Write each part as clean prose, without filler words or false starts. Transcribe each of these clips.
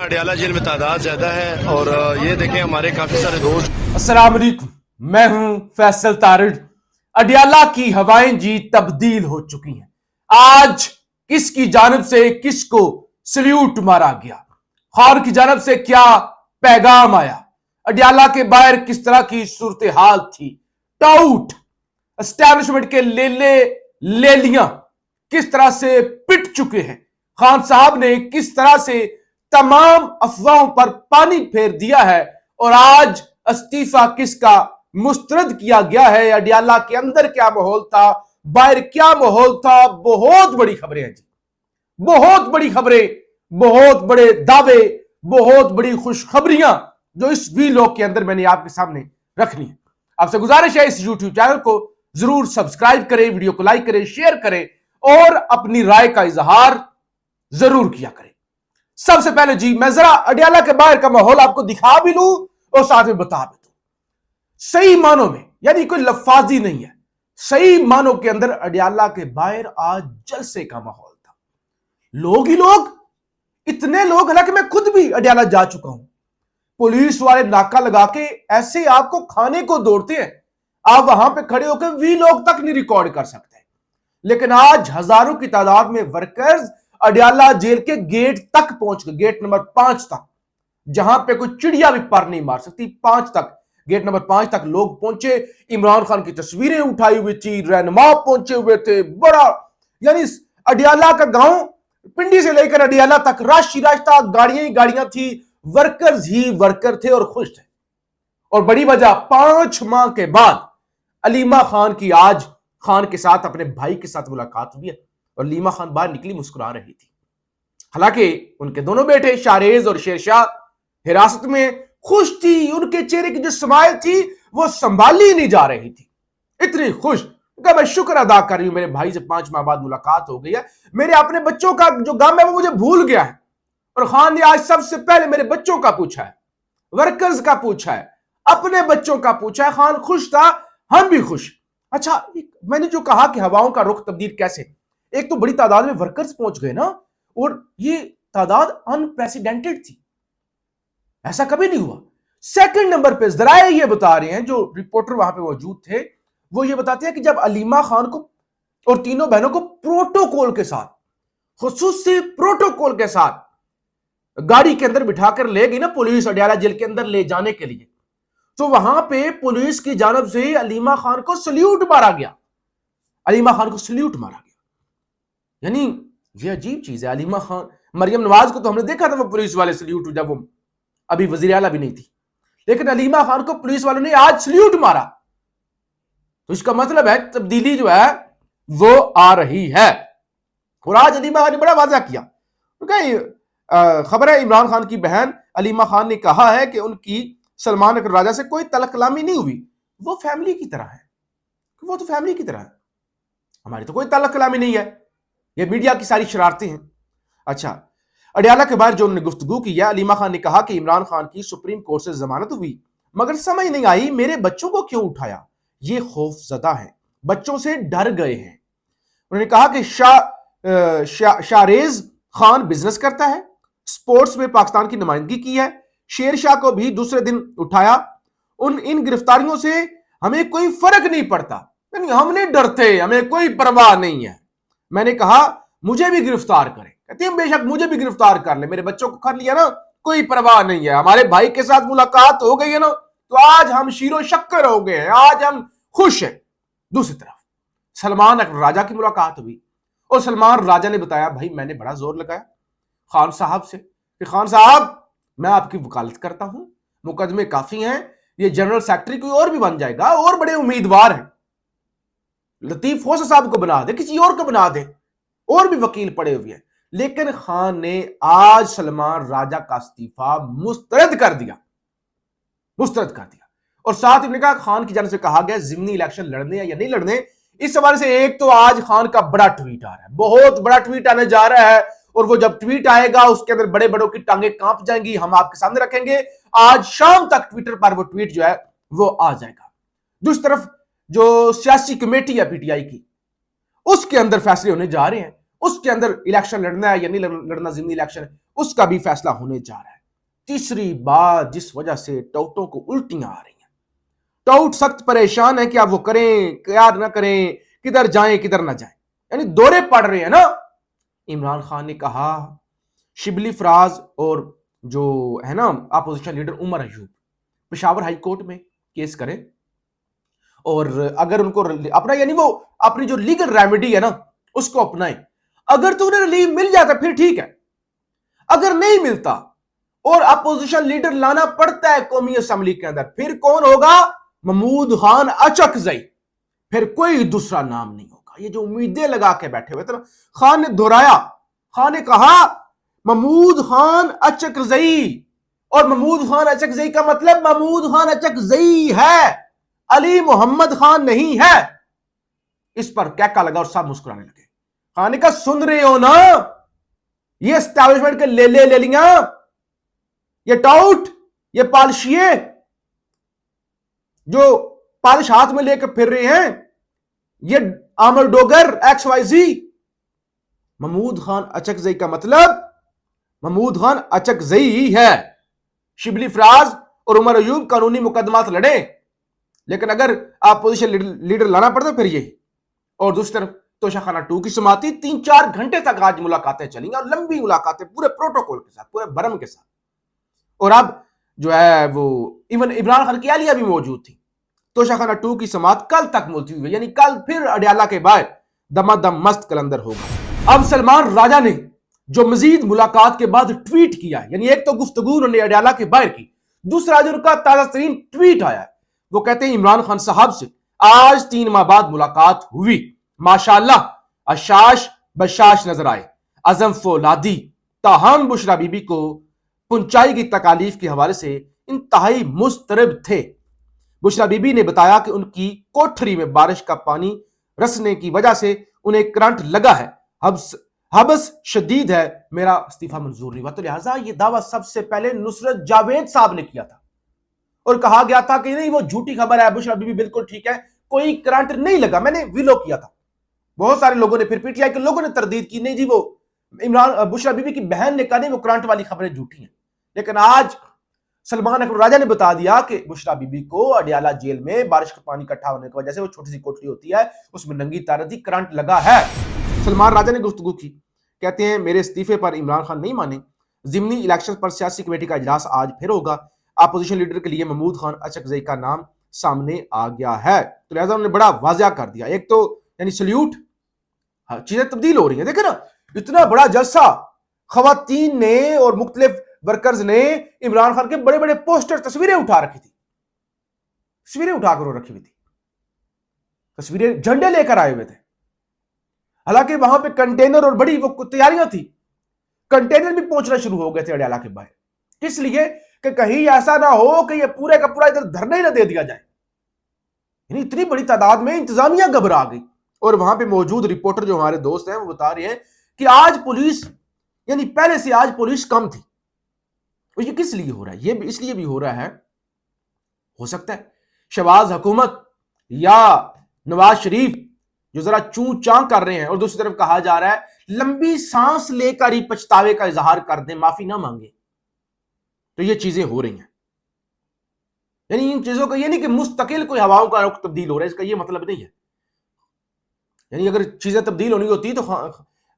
Adiala jail میں تعداد زیادہ ہے اور یہ دیکھیں ہمارے کافی سارے دوست. السلام علیکم، میں ہوں فیصل تارڑ. اڈیالہ کی ہوائیں جی تبدیل ہو چکی ہیں. آج کس کی جانب سے کس کو سلیوٹ مارا گیا، خان کی جانب سے کیا پیغام آیا، اڈیالہ کے باہر کس طرح کی صورتحال تھی، ٹاؤٹ اسٹیبلشمنٹ کے لیلیاں کس طرح سے پٹ چکے ہیں، خان صاحب نے کس طرح سے تمام افواہوں پر پانی پھیر دیا ہے، اور آج استعفیٰ کس کا مسترد کیا گیا ہے، اڈیالہ کے اندر کیا ماحول تھا، باہر کیا ماحول تھا. بہت بڑی خبریں ہیں جی، بہت بڑی خبریں، بہت بڑے دعوے، بہت بڑی خوشخبریاں جو اس ویلاگ کے اندر میں نے آپ کے سامنے رکھنی ہے. آپ سے گزارش ہے اس یوٹیوب چینل کو ضرور سبسکرائب کریں، ویڈیو کو لائک کریں، شیئر کریں اور اپنی رائے کا اظہار ضرور کیا کریں. سب سے پہلے جی میں ذرا اڈیالہ کے باہر کا ماحول آپ کو دکھا بھی لوں اور ساتھ میں بتا بھی دوں. صحیح معنوں میں، یعنی کوئی لفاظی نہیں ہے، صحیح معنوں کے اندر اڈیالہ کے باہر آج جلسے کا ماحول تھا. لوگ ہی لوگ، اتنے لوگ، حالانکہ میں خود بھی اڈیالہ جا چکا ہوں. پولیس والے ناکہ لگا کے ایسے آپ کو کھانے کو دوڑتے ہیں، آپ وہاں پہ کھڑے ہو کے وی لوگ تک نہیں ریکارڈ کر سکتے. لیکن آج ہزاروں کی تعداد میں ورکرز اڈیالہ جیل کے گیٹ تک پہنچ گئے، گیٹ نمبر 5 تک، جہاں پہ کوئی چڑیا بھی پر نہیں مار سکتی. 5 تک، گیٹ نمبر 5 تک لوگ پہنچے. عمران خان کی تصویریں اٹھائی ہوئی تھی، رہنما پہنچے ہوئے تھے. بڑا یعنی اڈیالہ کا گاؤں پنڈی سے لے کر اڈیالہ تک رش ہی رش تھا، گاڑیاں ہی گاڑیاں تھی، ورکرز ہی ورکر تھے اور خوش تھے. اور بڑی وجہ 5 ماہ کے بعد علیمہ خان کی آج خان کے ساتھ، اپنے بھائی کے ساتھ ملاقات ہوئی ہے، اور علیمہ خان باہر نکلی مسکرا رہی تھی. حالانکہ ان کے دونوں بیٹے شاہریز اور شیرشاہ حراست میں، خوش تھی. ان کے چہرے کی جو سمائل تھی وہ سنبھالی نہیں جا رہی تھی، اتنی خوش کہ میں شکر ادا کر رہی ہوں، میرے بھائی سے 5 ماہ بعد ملاقات ہو گئی ہے، میرے اپنے بچوں کا جو غم ہے وہ مجھے بھول گیا ہے. اور خان نے آج سب سے پہلے میرے بچوں کا پوچھا ہے، ورکرز کا پوچھا ہے، اپنے بچوں کا پوچھا ہے. خان خوش تھا، ہم بھی خوش. اچھا، میں نے جو کہا کہ ہواؤں کا رخ تبدیل کیسے، ایک تو بڑی تعداد میں ورکرز پہنچ گئے نا، اور یہ تعداد انپریسیڈنٹڈ تھی، ایسا کبھی نہیں ہوا. سیکنڈ نمبر پہ ذرائع یہ بتا رہے ہیں، جو رپورٹر وہاں پہ موجود تھے وہ یہ بتاتے ہیں کہ جب علیمہ خان کو اور تینوں بہنوں کو پروٹوکول کے ساتھ، خصوصی پروٹوکول کے ساتھ گاڑی کے اندر بٹھا کر لے گئی نا پولیس اڈیالہ جیل کے اندر لے جانے کے لیے، تو وہاں پہ پولیس کی جانب سے علیمہ خان کو سلیوٹ مارا گیا. علیمہ خان کو سلیوٹ مارا گیا، یعنی یہ عجیب چیز ہے. علیمہ خان، مریم نواز کو تو ہم نے دیکھا تھا وہ پولیس والے سلیوٹ، جب وہ ابھی وزیر اعلیٰ بھی نہیں تھی، لیکن علیمہ خان کو پولیس والوں نے آج سلیوٹ مارا. تو اس کا مطلب ہے تبدیلی جو ہے وہ آ رہی ہے. اور آج علیمہ خان نے بڑا واضح کیا، خبر ہے عمران خان کی بہن علیمہ خان نے کہا ہے کہ ان کی سلمان اکر راجہ سے کوئی تلق کلامی نہیں ہوئی، وہ فیملی کی طرح ہے، وہ تو فیملی کی طرح ہے، ہماری تو کوئی تعلق کلامی نہیں ہے، یہ میڈیا کی ساری شرارتیں ہیں. اچھا، اڈیالہ کے باہر جو انہوں نے گفتگو کی ہے، علیمہ خان نے کہا کہ عمران خان کی سپریم کورٹ سے ضمانت ہوئی، مگر سمجھ نہیں آئی میرے بچوں کو کیوں اٹھایا، یہ خوف زدہ ہیں، بچوں سے ڈر گئے ہیں. انہوں نے کہا کہ شاہریز خان بزنس کرتا ہے، سپورٹس میں پاکستان کی نمائندگی کی ہے، شیر شاہ کو بھی دوسرے دن اٹھایا، ان گرفتاریوں سے ہمیں کوئی فرق نہیں پڑتا، یعنی ہم نہیں ڈرتے، ہمیں کوئی پرواہ نہیں ہے. میں نے کہا مجھے بھی گرفتار کریں، کہتے ہیں بے شک مجھے بھی گرفتار کر لیں، میرے بچوں کو کر لیا نا، کوئی پرواہ نہیں ہے، ہمارے بھائی کے ساتھ ملاقات ہو گئی ہے نا، تو آج ہم شیر و شکر ہو گئے ہیں، آج ہم خوش ہیں. دوسری طرف سلمان اکر راجہ کی ملاقات ہوئی، اور سلمان راجہ نے بتایا بھائی میں نے بڑا زور لگایا خان صاحب سے کہ خان صاحب میں آپ کی وکالت کرتا ہوں، مقدمے کافی ہیں، یہ جنرل سیکرٹری کوئی اور بھی بن جائے گا، اور بڑے امیدوار ہیں، لطیف ہوسا صاحب کو بنا دے، کسی اور کو بنا دے، اور بھی وکیل پڑے ہوئے ہیں. لیکن خان نے آج سلمان راجہ کا استعفیٰ مسترد کر دیا، اور ساتھ ہی نے کہا خان کی جانب سے کہا گیا ضمنی الیکشن لڑنے یا نہیں لڑنے. اس حوالے سے ایک تو آج خان کا بڑا ٹویٹ آ رہا ہے، بہت بڑا ٹویٹ آنے جا رہا ہے، اور وہ جب ٹویٹ آئے گا اس کے اندر بڑے بڑوں کی ٹانگیں کانپ جائیں گی، ہم آپ کے سامنے رکھیں گے. آج شام تک ٹویٹر پر وہ ٹویٹ جو ہے وہ آ جائے گا. دوسری طرف جو سیاسی کمیٹی ہے پی ٹی آئی کی، اس کے اندر فیصلے ہونے جا رہے ہیں، اس کے اندر الیکشن لڑنا ہے یا نہیں لڑنا، ضمنی الیکشن، اس کا بھی فیصلہ ہونے جا رہا ہے. تیسری بات جس وجہ سے ٹاؤٹوں کو الٹیاں آ رہی ہیں، ٹاؤٹ سخت پریشان ہے کہ آپ وہ کریں کیا نہ کریں، کدھر جائیں کدھر نہ جائیں، یعنی دورے پڑ رہے ہیں نا۔ عمران خان نے کہا شبلی فراز اور جو ہے نا opposition leader Omar Ayub Peshawar high court میں کیس کریں، اور اگر ان کو اپنا یعنی وہ اپنی جو لیگل ریمیڈی ہے نا اس کو اپنائیں، اگر تو انہیں ریلیو مل جاتا پھر ٹھیک ہے، اگر نہیں ملتا اور اپوزیشن لیڈر لانا پڑتا ہے قومی اسمبلی کے اندر، پھر کون ہوگا؟ محمود خان اچکزئی، پھر کوئی دوسرا نام نہیں ہوگا۔ یہ جو امیدیں لگا کے بیٹھے ہوئے تھے نا، خان نے دہرایا، خان نے کہا محمود خان اچکزئی، اور محمود خان اچکزئی کا مطلب محمود خان اچکزئی ہے، علی محمد خان نہیں ہے۔ اس پر کہکا لگا اور سب مسکرانے لگے۔ خان نے کہا سن رہے ہو نا، یہ اسٹیبلشمنٹ کے لے لیاں، یہ ٹاؤٹ، یہ پالشیے جو پالش ہاتھ میں لے کے پھر رہے ہیں، یہ Aamir Dogar X Y Z, Mahmood Khan Achakzai کا مطلب محمود خان اچکزئی ہے۔ شبلی فراز اور عمر ایوب قانونی مقدمات لڑے، لیکن اگر اپوزیشن لیڈر لانا پڑتا پھر یہی۔ اور دوسری طرف توشہ خانہ 2 کی سماعتی 3-4 گھنٹے تک آج ملاقاتیں چلیں گی، اور لمبی ملاقاتیں پورے پروٹوکول کے ساتھ، پورے برم کے ساتھ۔ اور اب جو ہے وہ ایون عمران خان کی اہلیہ بھی موجود تھی۔ توشہ خانہ 2 کی سماعت کل تک ملتوی ہوئی، یعنی کل پھر اڈیالہ کے باہر دمادم مست کلندر ہوگا۔ اب سلمان راجہ نے جو مزید ملاقات کے بعد ٹویٹ کیا ہے، یعنی ایک تو گفتگو انہوں نے اڈیالہ کے باہر کی، دوسرا جو ان کا تازہ ترین ٹویٹ آیا ہے وہ کہتے ہیں عمران خان صاحب سے آج 3 ماہ بعد ملاقات ہوئی، ماشاءاللہ اشاش بشاش نظر آئے، عزم فولادی، تاہم بشرا بی بی کو پہنچائی گئی تکالیف کے حوالے سے انتہائی مضطرب تھے۔ بشرا بی بی نے بتایا کہ ان کی کوٹھری میں بارش کا پانی رسنے کی وجہ سے انہیں کرنٹ لگا ہے، حبس شدید ہے، میرا استعفیٰ منظور نہیں ہوا۔ تو لہٰذا یہ دعویٰ سب سے پہلے نصرت جاوید صاحب نے کیا تھا، اور کہا گیا تھا کہ نہیں وہ جھوٹی خبر ہے، بشرا بی بی بالکل ٹھیک ہے، کوئی کرنٹ نہیں لگا، میں نے ویلو کیا تھا۔ بہت سارے لوگوں نے پھر پی ٹی آئی کے لوگوں نے تردید کی، نہیں جی وہ بشرا بی بی کی بہن نے کہا نہیں وہ کرنٹ والی خبریں جھوٹی ہیں۔ لیکن آج سلمان اکبر راجہ نے بتا دیا کہ بشرا بی بی کو اڈیالہ جیل میں بارش کا پانی اکٹھا ہونے کی وجہ سے وہ چھوٹی سی کوٹری ہوتی ہے اس میں ننگی تار تھی، کرنٹ لگا ہے۔ سلمان راجہ نے گفتگو کی، کہتے ہیں میرے استعفے پر عمران خان نہیں مانے، ضمنی الیکشن پر سیاسی کمیٹی کا اجلاس آج پھر ہوگا، اپوزیشن لیڈر کے لیے محمود خان اچکزئی کا نام سامنے آ گیا ہے۔ تو لہٰذا انہوں نے بڑا واضح کر دیا، ایک تو یعنی سلیوٹ، چیزیں تبدیل ہو رہی ہیں۔ دیکھیں نا اتنا بڑا جلسہ، خواتین نے اور مختلف ورکرز نے عمران خان کے بڑے بڑے پوسٹر تصویریں اٹھا رکھی تھی، تصویریں اٹھا کر رکھی ہوئی تھی، تصویریں جھنڈے لے کر آئے ہوئے تھے، حالانکہ وہاں پہ کنٹینر اور بڑی وہ تیاریاں تھی، کنٹینر بھی پہنچنا شروع ہو گئے تھے اڈیالہ کے باہر، کس لیے کہ کہیں ایسا نہ ہو کہ یہ پورے کا پورا ادھر دھرنا ہی نہ دے دیا جائے۔ یعنی اتنی بڑی تعداد میں انتظامیہ گھبرا گئی، اور وہاں پہ موجود رپورٹر جو ہمارے دوست ہیں وہ بتا رہے ہیں کہ آج پولیس یعنی پہلے سے آج پولیس کم تھی۔ اور یہ کس لیے ہو رہا ہے؟ یہ اس لیے بھی ہو رہا ہے، ہو سکتا ہے شہباز حکومت یا نواز شریف جو ذرا چون چاں کر رہے ہیں، اور دوسری طرف کہا جا رہا ہے لمبی سانس لے کر ہی پچھتاوے کا اظہار کر دیں، معافی نہ مانگے، تو یہ چیزیں ہو رہی ہیں۔ یعنی ان چیزوں کا یہ نہیں کہ مستقل کوئی ہواؤں کا رخ تبدیل ہو رہا ہے، اس کا یہ مطلب نہیں ہے۔ یعنی اگر چیزیں تبدیل ہونی ہوتی تو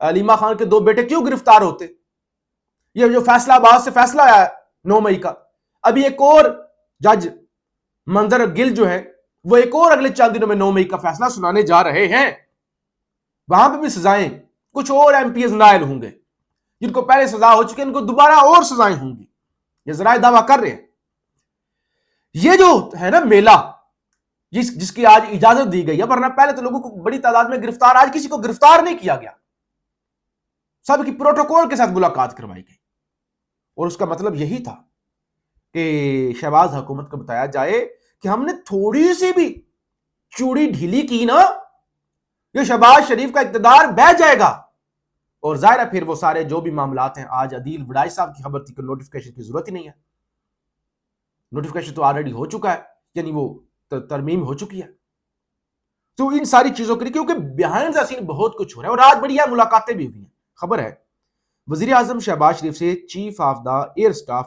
علیمہ خان کے 2 بیٹے کیوں گرفتار ہوتے؟ یہ جو فیصلہ آباد سے فیصلہ آیا 9 مئی کا، ابھی ایک اور جج منظر گل جو ہے وہ ایک اور اگلے 4 دنوں میں 9 مئی کا فیصلہ سنانے جا رہے ہیں، وہاں پہ بھی سزائیں، کچھ اور ایم پی ایز نائل ہوں گے جن کو پہلے سزا ہو چکی ہے، ان کو دوبارہ اور سزائیں ہوں گی، یہ ذرائع دعویٰ کر رہے ہیں۔ یہ جو ہے نا میلہ جس کی آج اجازت دی گئی ہے، ورنہ پہلے تو لوگوں کو بڑی تعداد میں گرفتار، آج کسی کو گرفتار نہیں کیا گیا، سب کی پروٹوکول کے ساتھ ملاقات کروائی گئی، اور اس کا مطلب یہی تھا کہ شہباز حکومت کو بتایا جائے کہ ہم نے تھوڑی سی بھی چوڑی ڈھیلی کی نا، یہ شہباز شریف کا اقتدار بہ جائے گا۔ اور ظاہر ہے پھر وہ سارے جو بھی معاملات ہیں، آج عدیل وڈائی صاحب کی خبر تھی کہ نوٹیفکیشن کی ضرورت ہی نہیں ہے، نوٹیفکیشن تو آلریڈی ہو چکا ہے، یعنی وہ ترمیم ہو چکی ہے۔ تو ان ساری چیزوں کے لیے کیونکہ بیہائنڈ دی سین بہت کچھ ہو رہا ہے، اور آج بڑی ملاقاتیں بھی ہوئی ہیں۔ خبر ہے وزیر اعظم شہباز شریف سے chief of the air staff